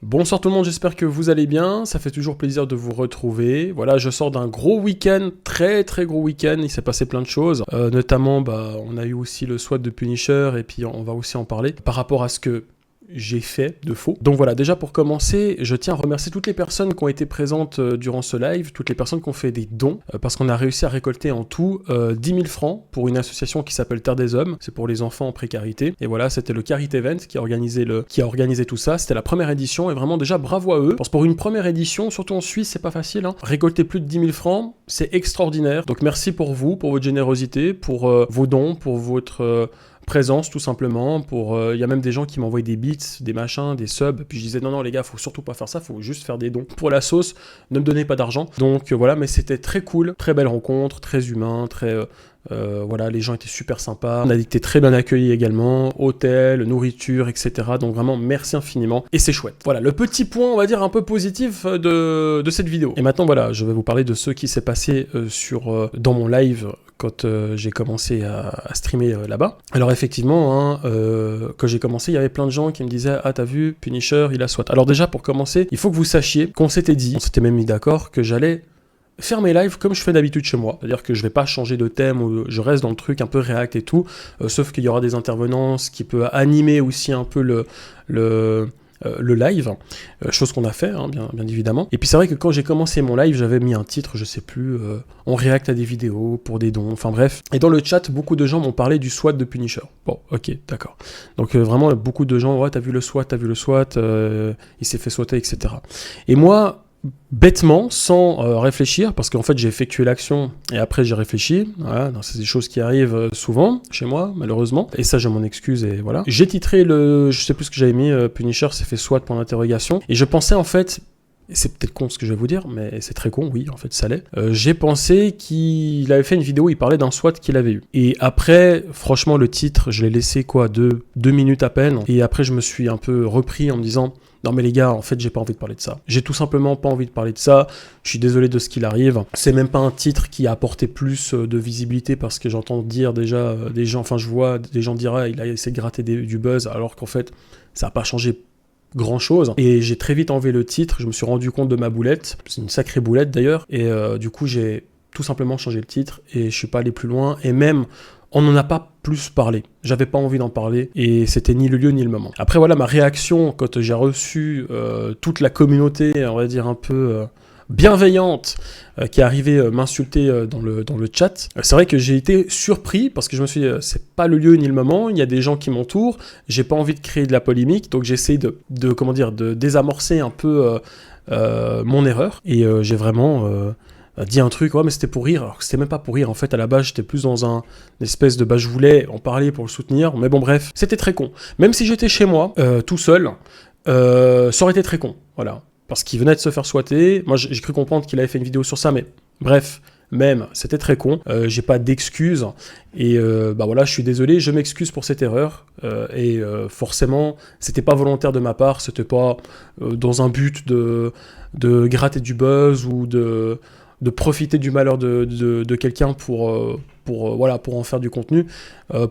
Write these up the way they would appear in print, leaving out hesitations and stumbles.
Bonsoir tout le monde, j'espère que vous allez bien, ça fait toujours plaisir de vous retrouver. Voilà, je sors d'un gros week-end, très gros week-end, il s'est passé plein de choses. Notamment, on a eu aussi le SWAT de Punisher, et puis on va aussi en parler, par rapport à ce que j'ai fait de faux. Donc voilà, déjà pour commencer, je tiens à remercier toutes les personnes qui ont été présentes durant ce live, toutes les personnes qui ont fait des dons, parce qu'on a réussi à récolter en tout 10 000 francs pour une association qui s'appelle Terre des Hommes, c'est pour les enfants en précarité. Et voilà, c'était le Carit Event qui a organisé tout ça, c'était la première édition, et vraiment déjà bravo à eux, parce que pour une première édition, surtout en Suisse, c'est pas facile, hein. Récolter plus de 10 000 francs, c'est extraordinaire. Donc merci pour vous, pour votre générosité, pour vos dons, pour votre... présence tout simplement, il y a même des gens qui m'envoyaient des bits, des machins, des subs, puis je disais non les gars, faut surtout pas faire ça, faut juste faire des dons. Pour la sauce, ne me donnez pas d'argent. Donc voilà, mais c'était très cool, très belle rencontre, très humain, voilà, les gens étaient super sympas, on a été très bien accueillis également, hôtel, nourriture, etc. Donc vraiment merci infiniment, et c'est chouette. Voilà, le petit point, on va dire, un peu positif de cette vidéo. Et maintenant voilà, je vais vous parler de ce qui s'est passé dans mon live quand j'ai commencé à streamer là-bas. Alors effectivement, quand j'ai commencé, il y avait plein de gens qui me disaient « Ah, t'as vu, Punisher, il a SWAT ». Alors déjà, pour commencer, il faut que vous sachiez qu'on s'était même mis d'accord que j'allais faire mes lives comme je fais d'habitude chez moi. C'est-à-dire que je vais pas changer de thème, ou je reste dans le truc un peu React et tout, sauf qu'il y aura des intervenants, ce qui peut animer aussi un peu le live, chose qu'on a fait, hein, bien évidemment. Et puis c'est vrai que quand j'ai commencé mon live, j'avais mis un titre, je sais plus, on réacte à des vidéos pour des dons, enfin bref. Et dans le chat, beaucoup de gens m'ont parlé du SWAT de Punisher. Bon, ok, d'accord. Donc vraiment, beaucoup de gens, ouais, t'as vu le SWAT, il s'est fait SWATer, etc. Et moi, bêtement, sans réfléchir, parce qu'en fait j'ai effectué l'action et après j'ai réfléchi, voilà, c'est des choses qui arrivent souvent chez moi malheureusement, et ça je m'en excuse, et voilà. J'ai titré je sais plus ce que j'avais mis, Punisher s'est fait SWAT pour l'interrogation, et je pensais en fait, et c'est peut-être con ce que je vais vous dire, mais c'est très con, oui, en fait, ça l'est. J'ai pensé qu'il avait fait une vidéo où il parlait d'un SWAT qu'il avait eu. Et après, franchement, le titre, je l'ai laissé, deux minutes à peine. Et après, je me suis un peu repris en me disant... Non mais les gars, en fait, j'ai pas envie de parler de ça. J'ai tout simplement pas envie de parler de ça. Je suis désolé de ce qu'il arrive. C'est même pas un titre qui a apporté plus de visibilité, parce que j'entends dire déjà des gens, enfin je vois des gens dire il a essayé de gratter du buzz, alors qu'en fait, ça a pas changé grand chose. Et j'ai très vite enlevé le titre, je me suis rendu compte de ma boulette. C'est une sacrée boulette d'ailleurs. Et du coup, j'ai tout simplement changé le titre et je suis pas allé plus loin. Et même... on n'en a pas plus parlé. J'avais pas envie d'en parler et c'était ni le lieu ni le moment. Après voilà, ma réaction quand j'ai reçu toute la communauté, on va dire un peu bienveillante, qui est arrivée m'insulter dans le chat. C'est vrai que j'ai été surpris parce que je me suis dit c'est pas le lieu ni le moment, il y a des gens qui m'entourent, j'ai pas envie de créer de la polémique, donc j'essaie de désamorcer un peu mon erreur, et j'ai vraiment... dit un truc, ouais mais c'était pour rire, alors que c'était même pas pour rire, en fait à la base j'étais plus dans une espèce de, je voulais en parler pour le soutenir, mais bon bref, c'était très con. Même si j'étais chez moi, tout seul, ça aurait été très con, voilà, parce qu'il venait de se faire SWATer, moi j'ai cru comprendre qu'il avait fait une vidéo sur ça, mais bref, même, c'était très con, j'ai pas d'excuses, et voilà, je suis désolé, je m'excuse pour cette erreur, et forcément, c'était pas volontaire de ma part, c'était pas dans un but de gratter du buzz, ou de profiter du malheur de quelqu'un pour en faire du contenu,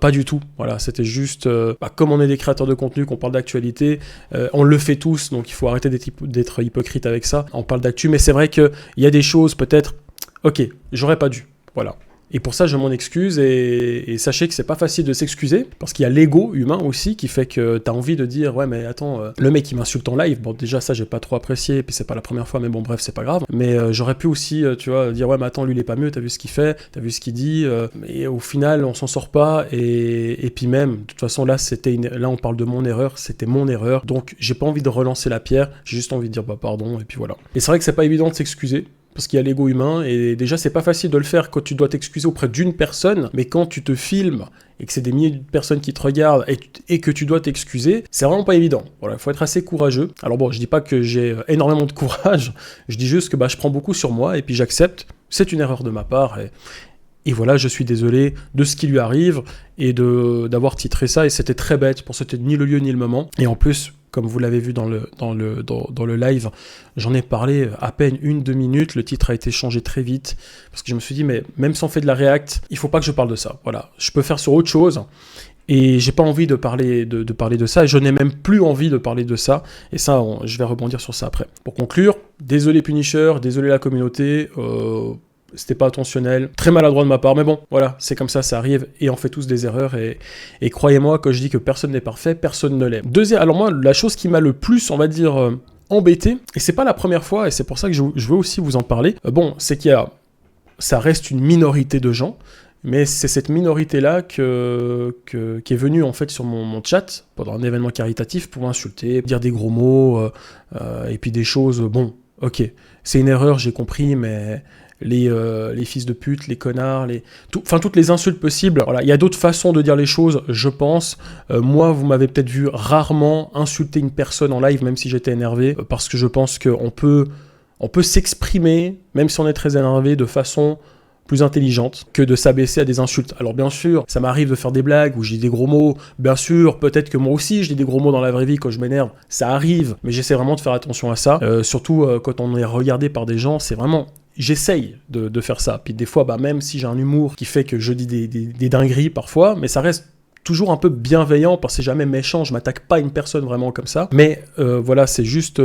pas du tout. Voilà, c'était juste, comme on est des créateurs de contenu, qu'on parle d'actualité, on le fait tous, donc il faut arrêter d'être hypocrite avec ça. On parle d'actu, mais c'est vrai qu'il y a des choses, peut-être, ok, j'aurais pas dû, voilà. Et pour ça, je m'en excuse, et sachez que c'est pas facile de s'excuser, parce qu'il y a l'ego humain aussi, qui fait que t'as envie de dire, ouais, mais attends, le mec il m'insulte en live, bon, déjà ça j'ai pas trop apprécié, et puis c'est pas la première fois, mais bon, bref, c'est pas grave. Mais j'aurais pu aussi, tu vois, dire, ouais, mais attends, lui il est pas mieux, t'as vu ce qu'il fait, t'as vu ce qu'il dit, mais au final, on s'en sort pas, et puis même, de toute façon, là, là on parle de mon erreur, c'était mon erreur, donc j'ai pas envie de relancer la pierre, j'ai juste envie de dire, pardon, et puis voilà. Et c'est vrai que c'est pas évident de s'excuser, parce qu'il y a l'ego humain, et déjà c'est pas facile de le faire quand tu dois t'excuser auprès d'une personne, mais quand tu te filmes et que c'est des milliers de personnes qui te regardent et que tu dois t'excuser, c'est vraiment pas évident. Voilà, il faut être assez courageux. Alors bon, je dis pas que j'ai énormément de courage, je dis juste que je prends beaucoup sur moi et puis j'accepte, c'est une erreur de ma part, et voilà, je suis désolé de ce qui lui arrive et d'avoir titré ça, et c'était très bête, pour c'était ni le lieu ni le moment, et en plus, comme vous l'avez vu dans le live, j'en ai parlé à peine 1-2 minutes, le titre a été changé très vite, parce que je me suis dit, mais même si on fait de la React, il faut pas que je parle de ça, voilà, je peux faire sur autre chose, Et j'ai pas envie de parler de parler de ça, et je n'ai même plus envie de parler de ça, et ça, je vais rebondir sur ça après. Pour conclure, désolé Punisher, désolé la communauté, c'était pas intentionnel, très maladroit de ma part, mais bon, voilà, c'est comme ça arrive, et on fait tous des erreurs, et croyez-moi, quand je dis que personne n'est parfait, personne ne l'est. Alors moi, la chose qui m'a le plus, on va dire, embêté, et c'est pas la première fois, et c'est pour ça que je veux aussi vous en parler, c'est ça reste une minorité de gens, mais c'est cette minorité-là qui est venue en fait sur mon chat pendant un événement caritatif pour m'insulter, dire des gros mots, et puis des choses, ok, c'est une erreur, j'ai compris, mais les fils de pute, les connards, toutes les insultes possibles. Voilà, il y a d'autres façons de dire les choses, je pense. Moi, vous m'avez peut-être vu rarement insulter une personne en live, même si j'étais énervé, parce que je pense qu'on peut s'exprimer, même si on est très énervé, de façon plus intelligente que de s'abaisser à des insultes. Alors bien sûr, ça m'arrive de faire des blagues où je dis des gros mots, bien sûr, peut-être que moi aussi je dis des gros mots dans la vraie vie quand je m'énerve, ça arrive, mais j'essaie vraiment de faire attention à ça, surtout quand on est regardé par des gens, c'est vraiment... J'essaye de faire ça, puis des fois, même si j'ai un humour qui fait que je dis des dingueries parfois, mais ça reste toujours un peu bienveillant, parce que c'est jamais méchant, je m'attaque pas à une personne vraiment comme ça, mais voilà, c'est juste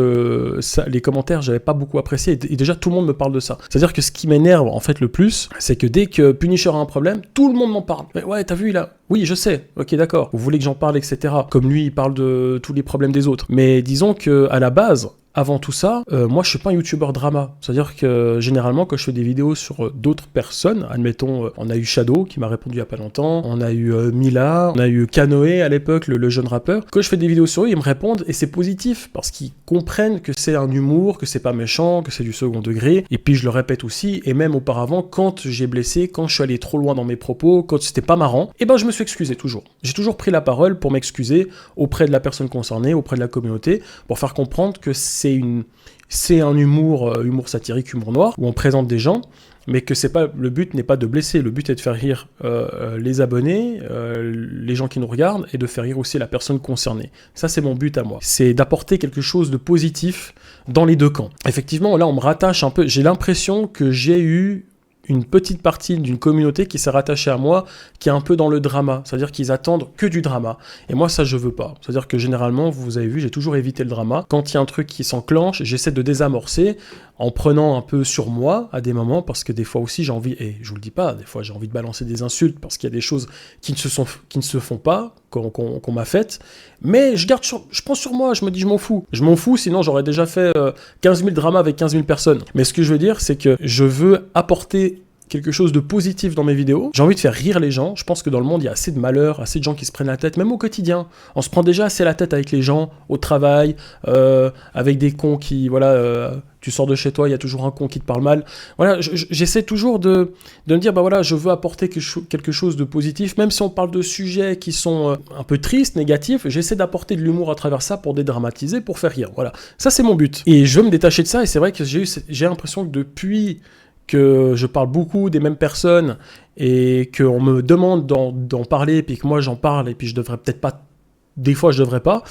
ça, les commentaires, j'avais pas beaucoup apprécié, et déjà tout le monde me parle de ça. C'est-à-dire que ce qui m'énerve en fait le plus, c'est que dès que Punisher a un problème, tout le monde m'en parle. Mais ouais, t'as vu, il a... Oui, je sais, ok, d'accord, vous voulez que j'en parle, etc. Comme lui, il parle de tous les problèmes des autres. Mais disons que à la base, avant tout ça, moi je suis pas un youtubeur drama. C'est-à-dire que généralement quand je fais des vidéos sur d'autres personnes, admettons, on a eu Shadow qui m'a répondu il y a pas longtemps, on a eu Mila, on a eu Kanoé à l'époque, le jeune rappeur. Quand je fais des vidéos sur eux, ils me répondent et c'est positif parce qu'ils comprennent que c'est un humour, que c'est pas méchant, que c'est du second degré. Et puis je le répète aussi, et même auparavant, quand j'ai blessé, quand je suis allé trop loin dans mes propos, quand c'était pas marrant, je me suis excusé toujours. J'ai toujours pris la parole pour m'excuser auprès de la personne concernée, auprès de la communauté, pour faire comprendre que c'est un humour satirique, humour noir, où on présente des gens, mais que le but n'est pas de blesser, le but est de faire rire les abonnés, les gens qui nous regardent, et de faire rire aussi la personne concernée. Ça, c'est mon but à moi. C'est d'apporter quelque chose de positif dans les deux camps. Effectivement, là, on me rattache un peu, j'ai l'impression que j'ai eu une petite partie d'une communauté qui s'est rattachée à moi, qui est un peu dans le drama, c'est-à-dire qu'ils attendent que du drama. Et moi, ça, je veux pas. C'est-à-dire que généralement, vous avez vu, j'ai toujours évité le drama. Quand il y a un truc qui s'enclenche, j'essaie de désamorcer en prenant un peu sur moi à des moments, parce que des fois aussi, j'ai envie, et je vous le dis pas, des fois j'ai envie de balancer des insultes, parce qu'il y a des choses qui ne se font pas, qu'on m'a faites, mais je prends sur moi, je me dis je m'en fous. Je m'en fous, sinon j'aurais déjà fait 15 000 dramas avec 15 000 personnes. Mais ce que je veux dire, c'est que je veux apporter quelque chose de positif dans mes vidéos. J'ai envie de faire rire les gens. Je pense que dans le monde, il y a assez de malheur, assez de gens qui se prennent la tête, même au quotidien. On se prend déjà assez la tête avec les gens, au travail, avec des cons qui, tu sors de chez toi, il y a toujours un con qui te parle mal. Voilà, j'essaie toujours de me dire, je veux apporter quelque chose de positif, même si on parle de sujets qui sont un peu tristes, négatifs, j'essaie d'apporter de l'humour à travers ça pour dédramatiser, pour faire rire. Voilà, ça c'est mon but. Et je veux me détacher de ça, et c'est vrai que j'ai l'impression que depuis que je parle beaucoup des mêmes personnes et qu'on me demande d'en parler, puis que moi j'en parle, et puis je devrais peut-être pas, des fois je devrais pas,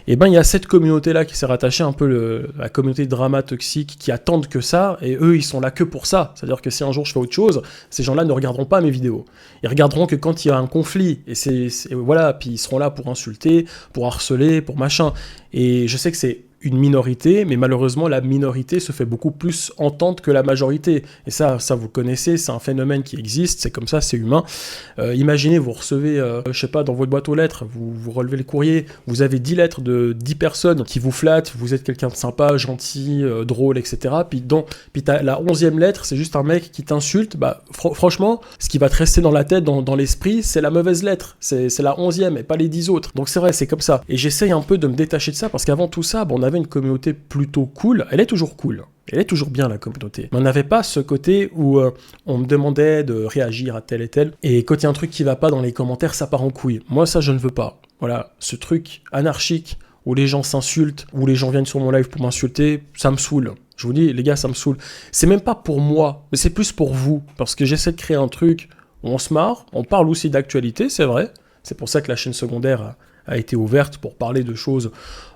il y a cette communauté-là qui s'est rattachée, un peu la communauté de drama toxique, qui attendent que ça, et eux ils sont là que pour ça. C'est-à-dire que si un jour je fais autre chose, ces gens-là ne regarderont pas mes vidéos. Ils regarderont que quand il y a un conflit, et puis ils seront là pour insulter, pour harceler, pour machin. Et je sais que c'est une minorité, mais malheureusement la minorité se fait beaucoup plus entendre que la majorité, et ça vous connaissez, c'est un phénomène qui existe, c'est comme ça, c'est humain. Imaginez, vous recevez, je sais pas, dans votre boîte aux lettres, vous relevez le courrier, vous avez 10 lettres de 10 personnes qui vous flattent, vous êtes quelqu'un de sympa, gentil, drôle, etc. Puis t'as la 11e lettre, c'est juste un mec qui t'insulte, franchement, ce qui va te rester dans la tête, dans l'esprit, c'est la mauvaise lettre, c'est la 11e et pas les 10 autres. Donc c'est vrai, c'est comme ça. Et j'essaye un peu de me détacher de ça, parce qu'avant tout ça, on avait une communauté plutôt cool, elle est toujours cool, elle est toujours bien la communauté, mais on n'avait pas ce côté où on me demandait de réagir à tel et tel, et quand il y a un truc qui va pas dans les commentaires, ça part en couille. Moi ça je ne veux pas, voilà, ce truc anarchique où les gens s'insultent, où les gens viennent sur mon live pour m'insulter, ça me saoule. Je vous dis les gars, ça me saoule. C'est même pas pour moi, mais c'est plus pour vous, parce que j'essaie de créer un truc où on se marre, on parle aussi d'actualité, c'est vrai, c'est pour ça que la chaîne secondaire a été ouverte pour parler de choses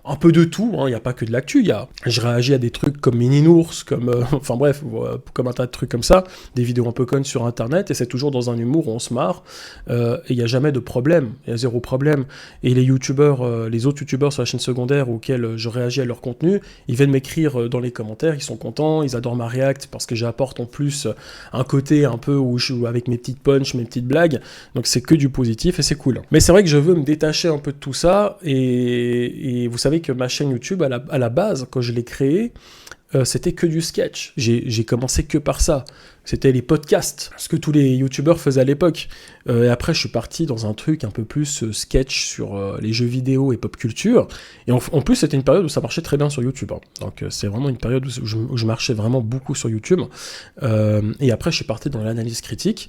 un peu de tout, il n'y a pas que de l'actu, je réagis à des trucs comme Mininours, comme, enfin bref, comme un tas de trucs comme ça, des vidéos un peu connes sur internet, et c'est toujours dans un humour où on se marre, et il n'y a jamais de problème, il y a zéro problème, et les youtubeurs, les autres youtubeurs sur la chaîne secondaire auxquels je réagis à leur contenu, ils viennent m'écrire dans les commentaires, ils sont contents, ils adorent ma react, parce que j'apporte en plus un côté un peu où je joue avec mes petites punches, mes petites blagues, donc c'est que du positif, et c'est cool. Mais c'est vrai que je veux me détacher un peu de tout ça, et vous savez que ma chaîne YouTube, à la base, quand je l'ai créée, c'était que du sketch. J'ai commencé que par ça. C'était les podcasts, ce que tous les youtubeurs faisaient à l'époque. Et après, je suis parti dans un truc un peu plus sketch sur les jeux vidéo et pop culture. Et en plus, c'était une période où ça marchait très bien sur YouTube. Donc, c'est vraiment une période où je marchais vraiment beaucoup sur YouTube. Et après, je suis parti dans l'analyse critique.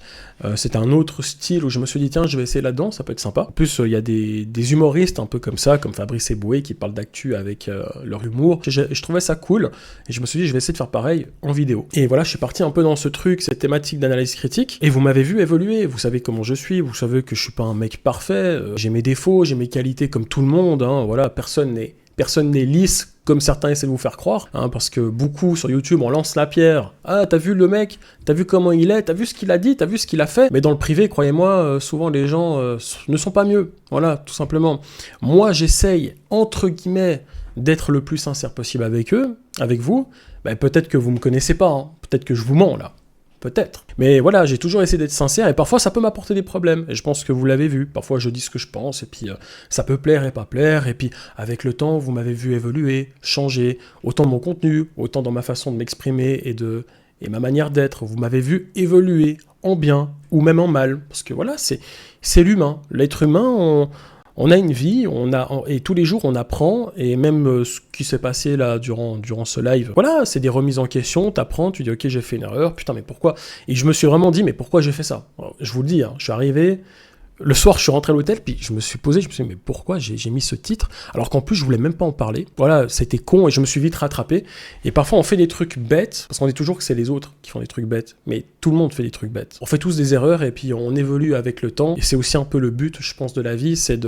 C'était un autre style où je me suis dit, tiens, je vais essayer là-dedans, ça peut être sympa. En plus, il y a des humoristes un peu comme ça, comme Fabrice Eboué, qui parlent d'actu avec leur humour. Je trouvais ça cool. Et je me suis dit, je vais essayer de faire pareil en vidéo. Et voilà, je suis parti un peu dans ce truc, cette thématique d'analyse critique, et vous m'avez vu évoluer, vous savez comment je suis, vous savez que je suis pas un mec parfait, j'ai mes défauts, j'ai mes qualités comme tout le monde, voilà, personne n'est lisse comme certains essaient de vous faire croire, parce que beaucoup sur YouTube on lance la pierre, ah t'as vu le mec, t'as vu comment il est, t'as vu ce qu'il a dit, t'as vu ce qu'il a fait, mais dans le privé, croyez-moi, souvent les gens ne sont pas mieux, voilà, tout simplement. Moi j'essaye, entre guillemets, d'être le plus sincère possible avec eux, avec vous, peut-être que vous me connaissez pas, peut-être que je vous mens là. Peut-être. Mais voilà, j'ai toujours essayé d'être sincère, et parfois ça peut m'apporter des problèmes, et je pense que vous l'avez vu, parfois je dis ce que je pense, et puis ça peut plaire et pas plaire, et puis avec le temps, vous m'avez vu évoluer, changer, autant dans mon contenu, autant dans ma façon de m'exprimer, et ma manière d'être, vous m'avez vu évoluer en bien, ou même en mal, parce que voilà, c'est l'humain. L'être humain, on a une vie, et tous les jours on apprend, et même ce qui s'est passé là durant ce live, voilà, c'est des remises en question, t'apprends, tu dis ok j'ai fait une erreur, putain mais pourquoi? Et je me suis vraiment dit mais pourquoi j'ai fait ça? Alors, je vous le dis, je suis arrivé, le soir je suis rentré à l'hôtel, puis je me suis dit mais pourquoi j'ai mis ce titre, alors qu'en plus je voulais même pas en parler, voilà, c'était con, et je me suis vite rattrapé, et parfois on fait des trucs bêtes, parce qu'on dit toujours que c'est les autres qui font des trucs bêtes, mais tout le monde fait des trucs bêtes, on fait tous des erreurs, et puis on évolue avec le temps, et c'est aussi un peu le but, je pense, de la vie, c'est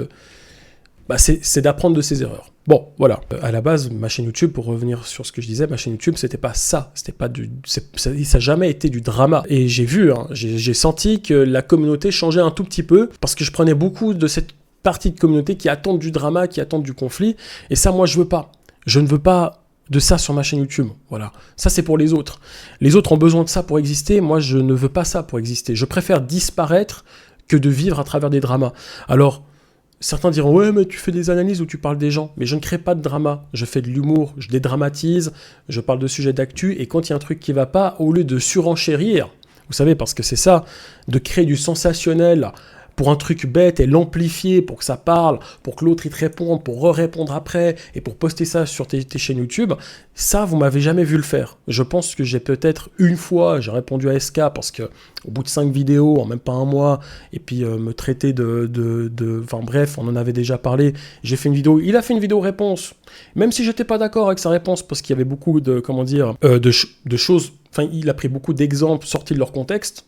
d'apprendre de ses erreurs. Bon, voilà. À la base, ma chaîne YouTube, pour revenir sur ce que je disais, ma chaîne YouTube, c'était pas ça. Ça n'a jamais été du drama. Et j'ai vu, j'ai senti que la communauté changeait un tout petit peu, parce que je prenais beaucoup de cette partie de communauté qui attendent du drama, qui attendent du conflit. Et ça, moi, je veux pas. Je ne veux pas de ça sur ma chaîne YouTube. Voilà. Ça, c'est pour les autres. Les autres ont besoin de ça pour exister. Moi, je ne veux pas ça pour exister. Je préfère disparaître que de vivre à travers des dramas. Alors, certains diront « Ouais, mais tu fais des analyses où tu parles des gens. » Mais je ne crée pas de drama. Je fais de l'humour, je dédramatise, je parle de sujets d'actu, et quand il y a un truc qui va pas, au lieu de surenchérir, vous savez, parce que c'est ça, de créer du sensationnel pour un truc bête et l'amplifier pour que ça parle, pour que l'autre il te réponde, pour répondre après, et pour poster ça sur tes chaînes YouTube, ça, vous m'avez jamais vu le faire. Je pense que j'ai peut-être une fois, j'ai répondu à SK, parce que au bout de 5 vidéos, en même pas un mois, et puis me traiter enfin bref, on en avait déjà parlé, j'ai fait une vidéo, il a fait une vidéo réponse, même si j'étais pas d'accord avec sa réponse, parce qu'il y avait beaucoup de, de choses, enfin il a pris beaucoup d'exemples sortis de leur contexte,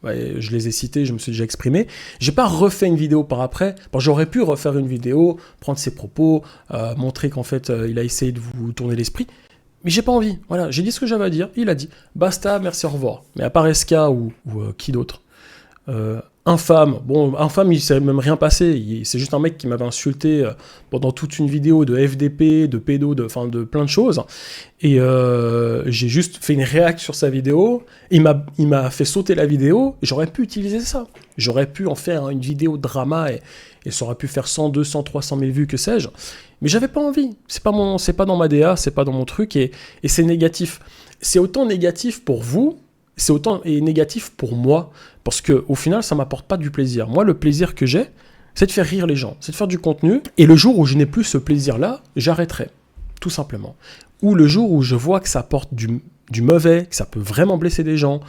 ouais, je les ai cités, je me suis déjà exprimé. J'ai pas refait une vidéo par après. Bon, j'aurais pu refaire une vidéo, prendre ses propos, montrer qu'en fait, il a essayé de vous tourner l'esprit. Mais j'ai pas envie. Voilà, j'ai dit ce que j'avais à dire. Il a dit basta, merci, au revoir. Mais à part SK ou qui d'autre, Infâme. Bon, Infâme, il s'est même rien passé. C'est juste un mec qui m'avait insulté pendant toute une vidéo de FDP, de pédo, de plein de choses. Et j'ai juste fait une réac sur sa vidéo. Il m'a fait sauter la vidéo. J'aurais pu utiliser ça. J'aurais pu en faire une vidéo drama et ça aurait pu faire 100, 200, 300 000 vues, que sais-je. Mais j'avais pas envie. C'est pas dans ma DA, c'est pas dans mon truc, et c'est négatif. C'est autant négatif pour vous, c'est autant négatif pour moi, parce que au final, ça m'apporte pas du plaisir. Moi, le plaisir que j'ai, c'est de faire rire les gens, c'est de faire du contenu, et le jour où je n'ai plus ce plaisir-là, j'arrêterai, tout simplement. Ou le jour où je vois que ça apporte du mauvais, que ça peut vraiment blesser des gens,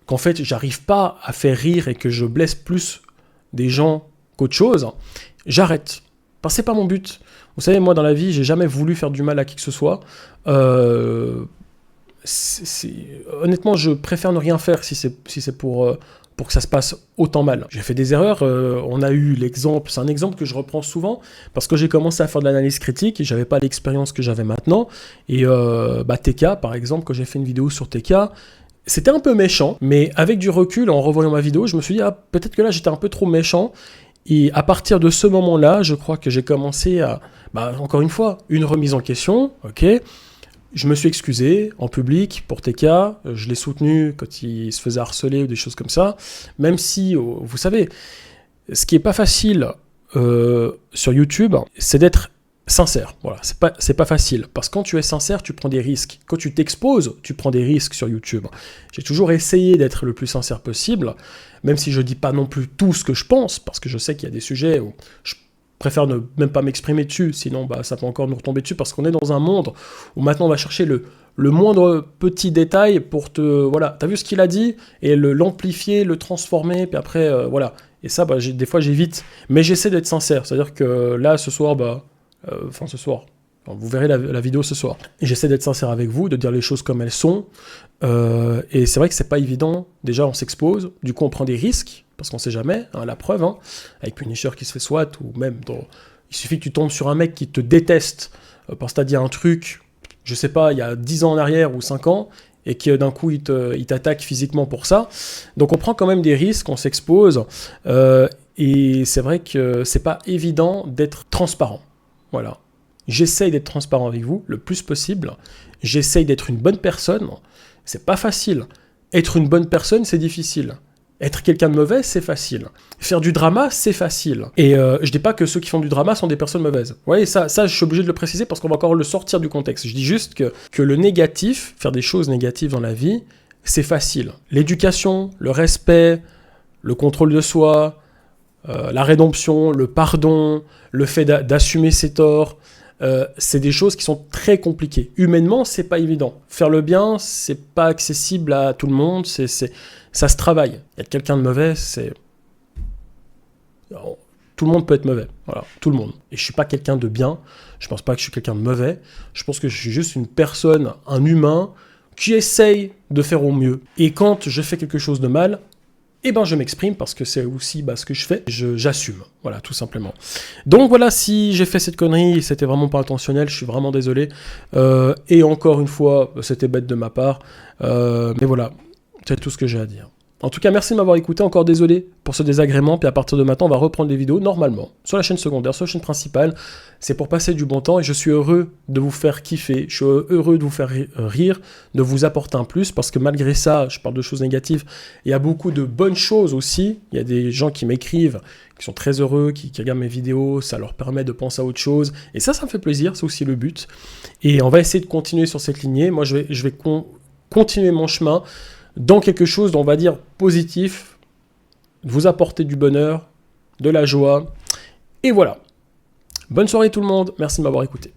qu'en fait, j'arrive pas à faire rire et que je blesse plus des gens qu'autre chose, j'arrête. Parce que c'est pas mon but. Vous savez, moi, dans la vie, j'ai jamais voulu faire du mal à qui que ce soit. Honnêtement, je préfère ne rien faire si c'est pour pour que ça se passe autant mal. J'ai fait des erreurs, on a eu l'exemple, c'est un exemple que je reprends souvent, parce que j'ai commencé à faire de l'analyse critique, et j'avais pas l'expérience que j'avais maintenant, et TK, par exemple, quand j'ai fait une vidéo sur TK, c'était un peu méchant, mais avec du recul, en revoyant ma vidéo, je me suis dit, peut-être que là, j'étais un peu trop méchant, et à partir de ce moment-là, je crois que j'ai commencé à, encore une fois, une remise en question, ok. Je me suis excusé en public pour TK, je l'ai soutenu quand il se faisait harceler ou des choses comme ça, même si, vous savez, ce qui est pas facile sur YouTube, c'est d'être sincère. Voilà, c'est pas facile, parce que quand tu es sincère, tu prends des risques. Quand tu t'exposes, tu prends des risques sur YouTube. J'ai toujours essayé d'être le plus sincère possible, même si je dis pas non plus tout ce que je pense, parce que je sais qu'il y a des sujets où je préfère ne même pas m'exprimer dessus, sinon ça peut encore nous retomber dessus, parce qu'on est dans un monde où maintenant on va chercher le moindre petit détail pour te... Voilà, t'as vu ce qu'il a dit, et l'amplifier, le transformer, puis après, voilà. Et ça, des fois j'évite, mais j'essaie d'être sincère, c'est-à-dire que là, ce soir, ce soir, vous verrez la vidéo ce soir. Et j'essaie d'être sincère avec vous, de dire les choses comme elles sont, et c'est vrai que c'est pas évident, déjà on s'expose, du coup on prend des risques, parce qu'on sait jamais, hein, la preuve, hein, avec Punisher qui se fait SWAT, ou même il suffit que tu tombes sur un mec qui te déteste, parce que t'as dit un truc, je sais pas, il y a 10 ans en arrière, ou 5 ans, et que d'un coup il t'attaque physiquement pour ça, donc on prend quand même des risques, on s'expose, et c'est vrai que c'est pas évident d'être transparent, voilà. J'essaye d'être transparent avec vous le plus possible. J'essaye d'être une bonne personne. C'est pas facile. Être une bonne personne, c'est difficile. Être quelqu'un de mauvais, c'est facile. Faire du drama, c'est facile. Et je dis pas que ceux qui font du drama sont des personnes mauvaises. Vous voyez, ça, je suis obligé de le préciser parce qu'on va encore le sortir du contexte. Je dis juste que le négatif, faire des choses négatives dans la vie, c'est facile. L'éducation, le respect, le contrôle de soi, la rédemption, le pardon, le fait d'assumer ses torts, c'est des choses qui sont très compliquées. Humainement, c'est pas évident. Faire le bien, c'est pas accessible à tout le monde, ça se travaille. Être quelqu'un de mauvais, tout le monde peut être mauvais. Voilà, tout le monde. Et je suis pas quelqu'un de bien, je pense pas que je suis quelqu'un de mauvais, je pense que je suis juste une personne, un humain, qui essaye de faire au mieux. Et quand je fais quelque chose de mal, je m'exprime parce que c'est aussi ce que je fais, j'assume, voilà, tout simplement. Donc voilà, si j'ai fait cette connerie, c'était vraiment pas intentionnel, je suis vraiment désolé, et encore une fois, c'était bête de ma part, mais voilà, c'est tout ce que j'ai à dire. En tout cas, merci de m'avoir écouté, encore désolé pour ce désagrément, puis à partir de maintenant, on va reprendre les vidéos normalement, sur la chaîne secondaire, sur la chaîne principale, c'est pour passer du bon temps, et je suis heureux de vous faire kiffer, je suis heureux de vous faire rire, de vous apporter un plus, parce que malgré ça, je parle de choses négatives, il y a beaucoup de bonnes choses aussi, il y a des gens qui m'écrivent, qui sont très heureux, qui regardent mes vidéos, ça leur permet de penser à autre chose, et ça me fait plaisir, c'est aussi le but, et on va essayer de continuer sur cette lignée, moi je vais continuer mon chemin, dans quelque chose, on va dire, positif, vous apporter du bonheur, de la joie, et voilà. Bonne soirée tout le monde, merci de m'avoir écouté.